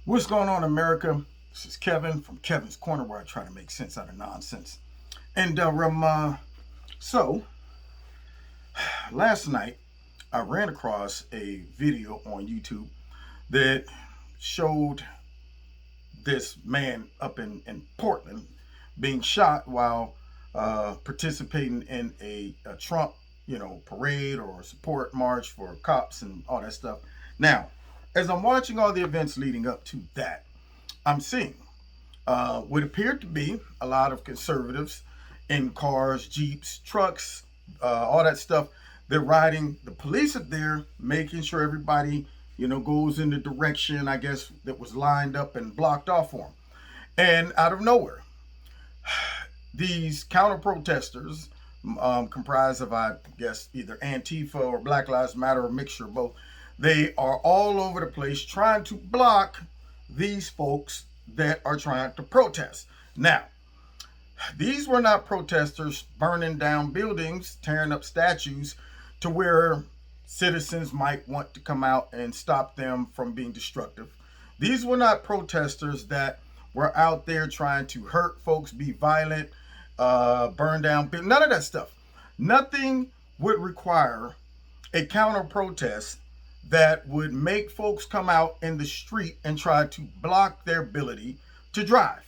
What's going on, America? This is Kevin from Kevin's Corner, where I try to make sense out of nonsense. And last night I ran across a video on YouTube that showed this man up in Portland being shot while participating in a Trump, parade or support march for cops and all that stuff. Now, as I'm watching all the events leading up to that, I'm seeing what appeared to be a lot of conservatives in cars, jeeps, trucks, all that stuff. They're riding. The police are there, making sure everybody, goes in the direction, I guess, that was lined up and blocked off for them. And out of nowhere, these counter protesters, comprised of, I guess, either Antifa or Black Lives Matter, or a mixture of both, they are all over the place trying to block these folks that are trying to protest. Now, these were not protesters burning down buildings, tearing up statues to where citizens might want to come out and stop them from being destructive. These were not protesters that were out there trying to hurt folks, be violent, burn down, none of that stuff. Nothing would require a counter protest that would make folks come out in the street and try to block their ability to drive.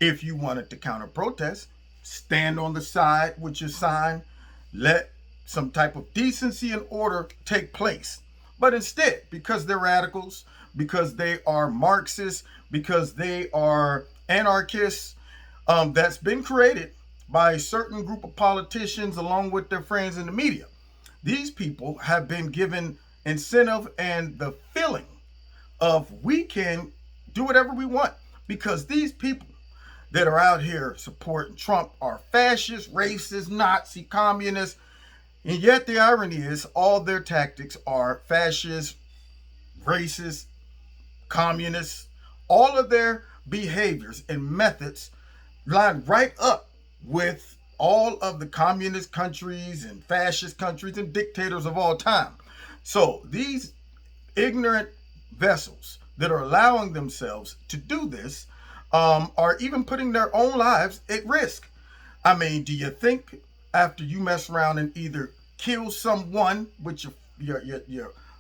If you wanted to counter protest, stand on the side with your sign, let some type of decency and order take place. But instead, because they're radicals, because they are Marxists, because they are anarchists, that's been created by a certain group of politicians along with their friends in the media. These people have been given incentive and the feeling of we can do whatever we want, because these people that are out here supporting Trump are fascist, racist, Nazi, communist. And yet the irony is all their tactics are fascist, racist, communist. All of their behaviors and methods line right up with all of the communist countries and fascist countries and dictators of all time. So these ignorant vessels that are allowing themselves to do this are even putting their own lives at risk. I mean, do you think after you mess around and either kill someone with your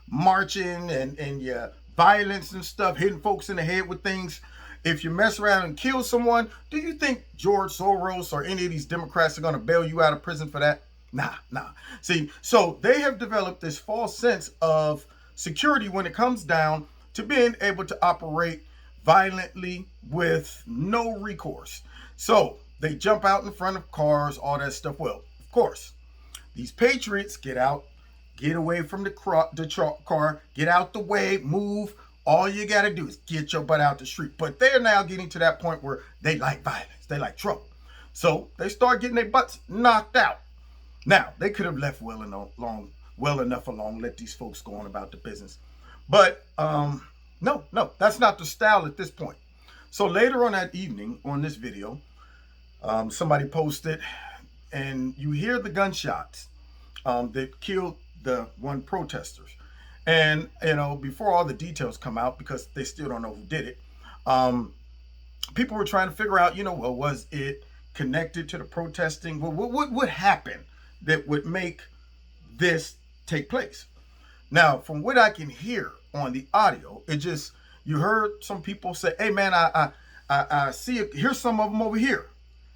marching and your violence and stuff, hitting folks in the head with things, if you mess around and kill someone, do you think George Soros or any of these Democrats are going to bail you out of prison for that? Nah. See, so they have developed this false sense of security when it comes down to being able to operate violently with no recourse. So they jump out in front of cars, all that stuff. Well, of course, these patriots get out, get away from the car, get out the way, move. All you got to do is get your butt out the street. But they're now getting to that point where they like violence. They like trouble. So they start getting their butts knocked out. Now, they could have left well enough alone, let these folks go on about the business. But no, that's not the style at this point. So later on that evening on this video, somebody posted, and you hear the gunshots that killed the one protesters. And, before all the details come out, because they still don't know who did it, people were trying to figure out, well, was it connected to the protesting? Well, what would happen that would make this take place? Now, from what I can hear on the audio, you heard some people say, hey, man, I see it. Here's some of them over here.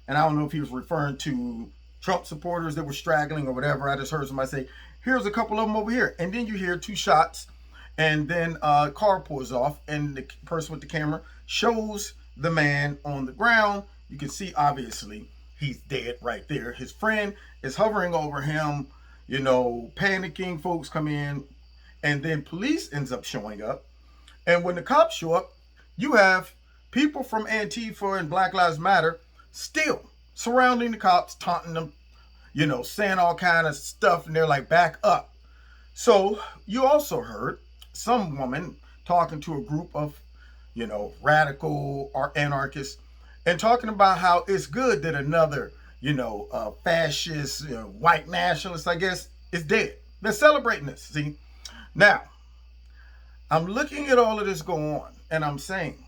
And I don't know if he was referring to Trump supporters that were straggling or whatever. I just heard somebody say, here's a couple of them over here. And then you hear two shots, and then a car pulls off, and the person with the camera shows the man on the ground. You can see, obviously, he's dead right there. His friend is hovering over him, panicking. Folks come in, and then police ends up showing up. And when the cops show up, you have people from Antifa and Black Lives Matter still surrounding the cops, taunting them, saying all kind of stuff, and they're like, back up. So you also heard some woman talking to a group of, radical or anarchists, and talking about how it's good that another, fascist, white nationalist, I guess, is dead. They're celebrating this, see? Now, I'm looking at all of this going on, and I'm saying,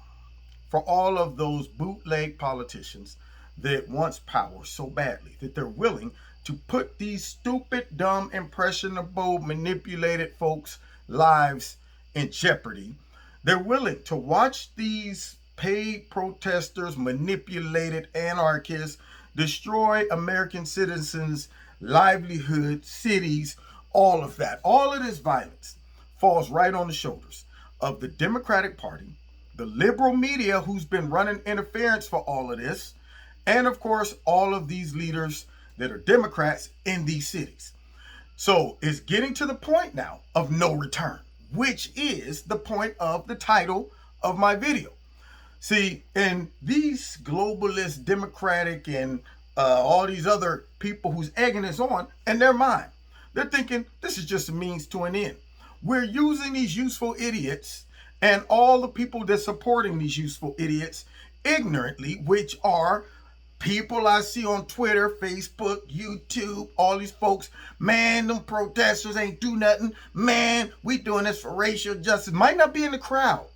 for all of those bootleg politicians that wants power so badly that they're willing to put these stupid, dumb, impressionable, manipulated folks' lives in jeopardy. They're willing to watch these paid protesters, manipulated anarchists, destroy American citizens' livelihood, cities, all of that. All of this violence falls right on the shoulders of the Democratic Party, the liberal media who's been running interference for all of this, and of course, all of these leaders that are Democrats in these cities. So it's getting to the point now of no return, which is the point of the title of my video. See, and these globalist, democratic, and all these other people who's egging this on, in their mind, they're thinking this is just a means to an end. We're using these useful idiots and all the people that's supporting these useful idiots ignorantly, which are people I see on Twitter, Facebook, YouTube, all these folks. Man, them protesters ain't do nothing. Man, we doing this for racial justice. Might not be in the crowd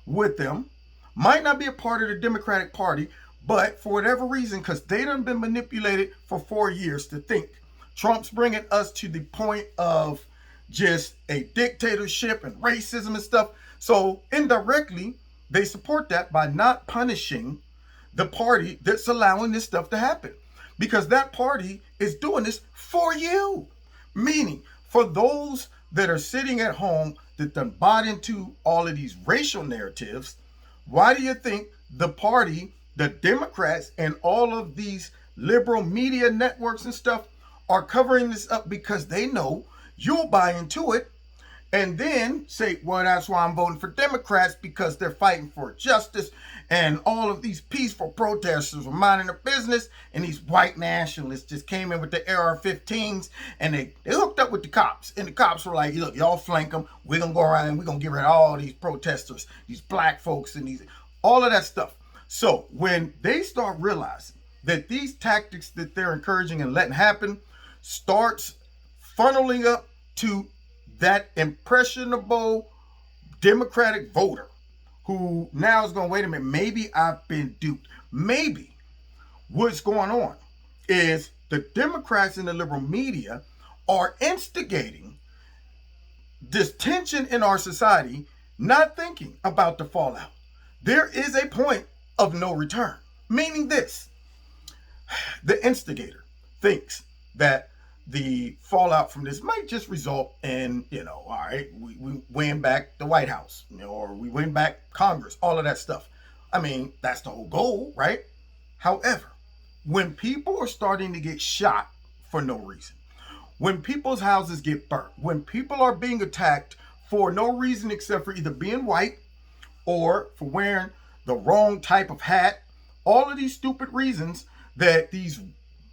with them, might not be a part of the Democratic Party, but for whatever reason, because they done been manipulated for 4 years to think Trump's bringing us to the point of just a dictatorship and racism and stuff. So indirectly, they support that by not punishing the party that's allowing this stuff to happen, because that party is doing this for you. Meaning, for those that are sitting at home that done bought into all of these racial narratives, why do you think the party, the Democrats, and all of these liberal media networks and stuff are covering this up? Because they know you'll buy into it and then say, well, that's why I'm voting for Democrats, because they're fighting for justice, and all of these peaceful protesters were minding their business, and these white nationalists just came in with the AR-15s, and they hooked up with the cops, and the cops were like, look, y'all flank them, we're going to go around and we're going to get rid of all these protesters, these black folks, and these, all of that stuff. So when they start realizing that these tactics that they're encouraging and letting happen starts funneling up to that impressionable Democratic voter who now is going, wait a minute, maybe I've been duped. Maybe what's going on is the Democrats and the liberal media are instigating this tension in our society, not thinking about the fallout. There is a point of no return, meaning this: the instigator thinks that the fallout from this might just result in, all right, we win back the White House, or we win back Congress, all of that stuff. I mean, that's the whole goal, right? However, when people are starting to get shot for no reason, when people's houses get burnt, when people are being attacked for no reason except for either being white or for wearing the wrong type of hat, all of these stupid reasons that these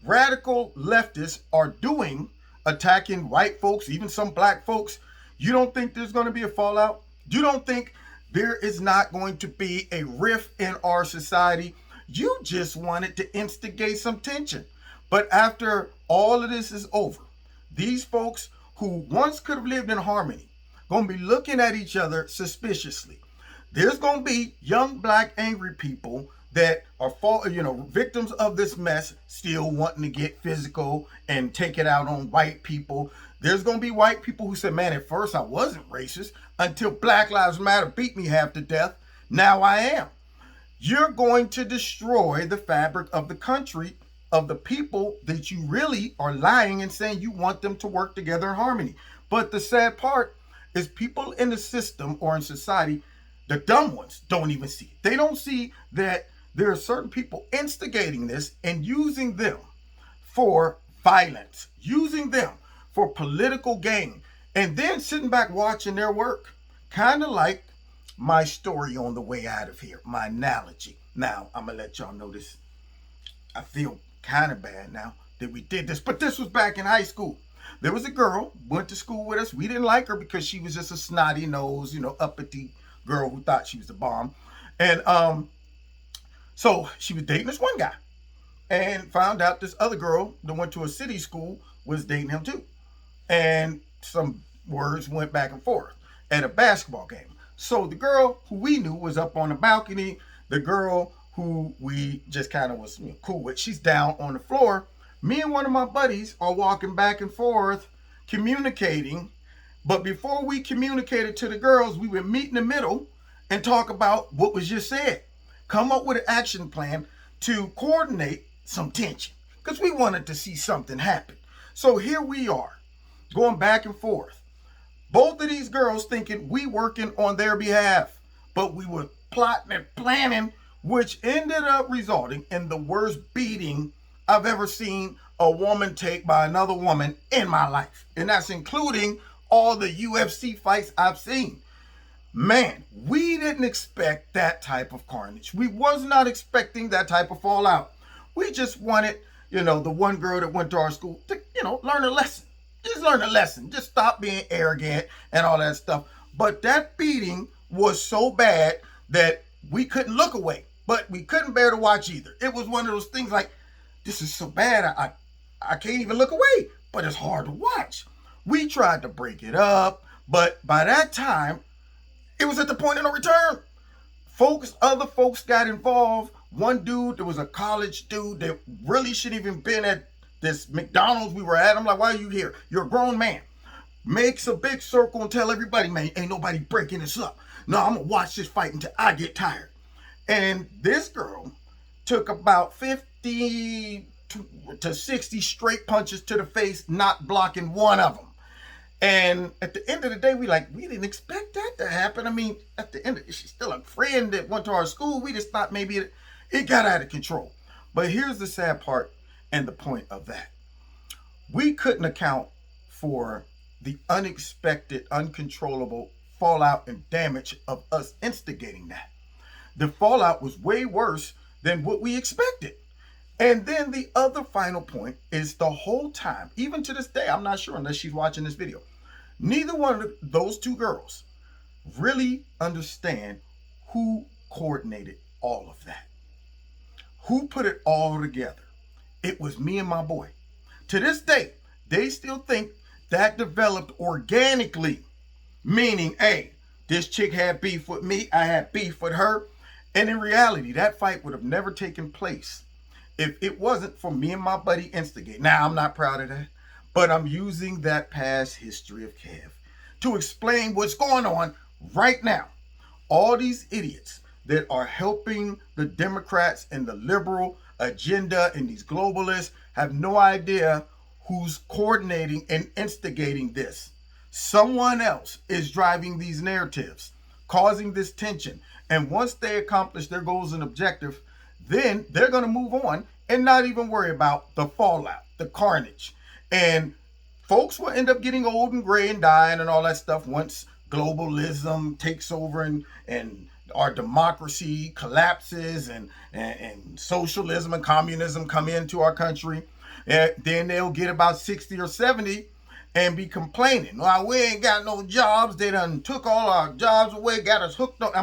radical leftists are doing, attacking white folks, even some black folks, you don't think there's going to be a fallout? You don't think there is not going to be a rift in our society? You just wanted to instigate some tension. But after all of this is over, these folks who once could have lived in harmony going to be looking at each other suspiciously. There's going to be young black angry people that are victims of this mess, still wanting to get physical and take it out on white people. There's going to be white people who said, man, at first I wasn't racist until Black Lives Matter beat me half to death. Now I am. You're going to destroy the fabric of the country, of the people that you really are lying and saying you want them to work together in harmony. But the sad part is people in the system or in society, the dumb ones, don't even see it. They don't see that there are certain people instigating this and using them for violence, using them for political gain, and then sitting back watching their work. Kind of like my story on the way out of here, my analogy. Now, I'm going to let y'all know this. I feel kind of bad now that we did this, but this was back in high school. There was a girl, went to school with us. We didn't like her because she was just a snotty nose, uppity girl who thought she was the bomb. And so she was dating this one guy and found out this other girl that went to a city school was dating him too. And some words went back and forth at a basketball game. So the girl who we knew was up on the balcony. The girl who we just kind of was cool with, she's down on the floor. Me and one of my buddies are walking back and forth, communicating. But before we communicated to the girls, we would meet in the middle and talk about what was just said. Come up with an action plan to coordinate some tension because we wanted to see something happen. So here we are, going back and forth. Both of these girls thinking we working on their behalf, but we were plotting and planning, which ended up resulting in the worst beating I've ever seen a woman take by another woman in my life. And that's including all the UFC fights I've seen. Man, we didn't expect that type of carnage. We was not expecting that type of fallout. We just wanted, the one girl that went to our school to, learn a lesson. Just learn a lesson. Just stop being arrogant and all that stuff. But that beating was so bad that we couldn't look away. But we couldn't bear to watch either. It was one of those things like, this is so bad, I can't even look away. But it's hard to watch. We tried to break it up, but by that time, it was at the point of no return. Other folks got involved. One dude, there was a college dude that really shouldn't even been at this McDonald's we were at. I'm like, why are you here? You're a grown man. Makes a big circle and tell everybody, man, ain't nobody breaking this up. No, I'm going to watch this fight until I get tired. And this girl took about 50 to 60 straight punches to the face, not blocking one of them. And at the end of the day, we didn't expect that to happen. I mean, at the end, she's still a friend that went to our school. We just thought maybe it got out of control. But here's the sad part and the point of that. We couldn't account for the unexpected, uncontrollable fallout and damage of us instigating that. The fallout was way worse than what we expected. And then the other final point is the whole time, even to this day, I'm not sure unless she's watching this video, neither one of those two girls really understand who coordinated all of that. Who put it all together? It was me and my boy. To this day, they still think that developed organically, meaning, hey, this chick had beef with me, I had beef with her. And in reality, that fight would have never taken place if it wasn't for me and my buddy instigate. Now, I'm not proud of that, but I'm using that past history of Kev to explain what's going on right now. All these idiots that are helping the Democrats and the liberal agenda and these globalists have no idea who's coordinating and instigating this. Someone else is driving these narratives, causing this tension. And once they accomplish their goals and objective, then they're going to move on and not even worry about the fallout, the carnage. And folks will end up getting old and gray and dying and all that stuff once globalism takes over and our democracy collapses and socialism and communism come into our country. And then they'll get about 60 or 70 and be complaining. Well, we ain't got no jobs. They done took all our jobs away, got us hooked up.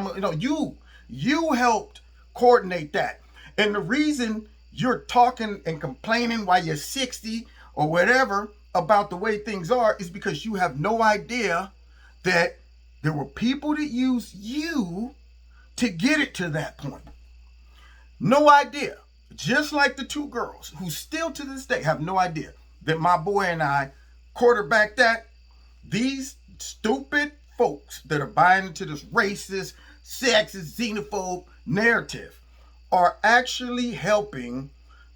You helped coordinate that. And the reason you're talking and complaining while you're 60 or whatever about the way things are is because you have no idea that there were people that used you to get it to that point. No idea. Just like the two girls who still to this day have no idea that my boy and I quarterbacked that. These stupid folks that are buying into this racist, sexist, xenophobe narrative are actually helping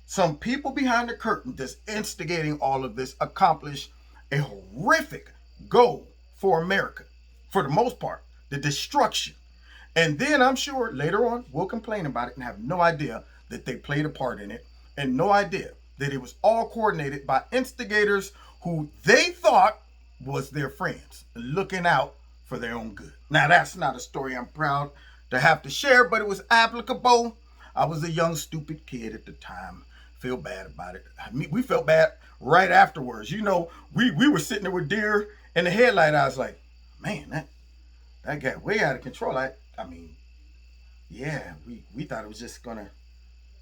some people behind the curtain that's instigating all of this accomplish a horrific goal for America, for the most part, the destruction. And then I'm sure later on we'll complain about it and have no idea that they played a part in it and no idea that it was all coordinated by instigators who they thought was their friends, looking out for their own good. Now, that's not a story I'm proud to have to share, but it was applicable. I was a young, stupid kid at the time. Feel bad about it. I mean, we felt bad right afterwards. We were sitting there with deer in the headlight. I was like, man, that got way out of control. I mean, yeah, we thought it was just gonna,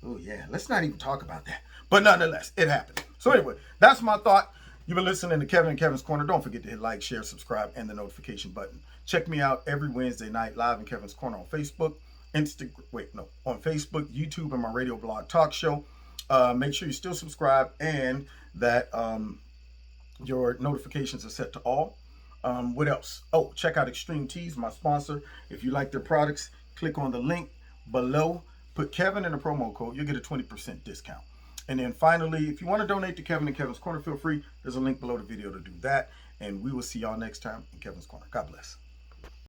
oh yeah, let's not even talk about that. But nonetheless, it happened. So anyway, that's my thought. You've been listening to Kevin and Kevin's Corner. Don't forget to hit like, share, subscribe, and the notification button. Check me out every Wednesday night live in Kevin's Corner on Facebook, on Facebook, YouTube, and my radio blog talk show. Make sure you still subscribe and that your notifications are set to all. What else? Oh, check out Extreme Teas, my sponsor. If you like their products, click on the link below. Put Kevin in the promo code. You'll get a 20% discount. And then finally, if you want to donate to Kevin and Kevin's Corner, feel free. There's a link below the video to do that. And we will see y'all next time in Kevin's Corner. God bless.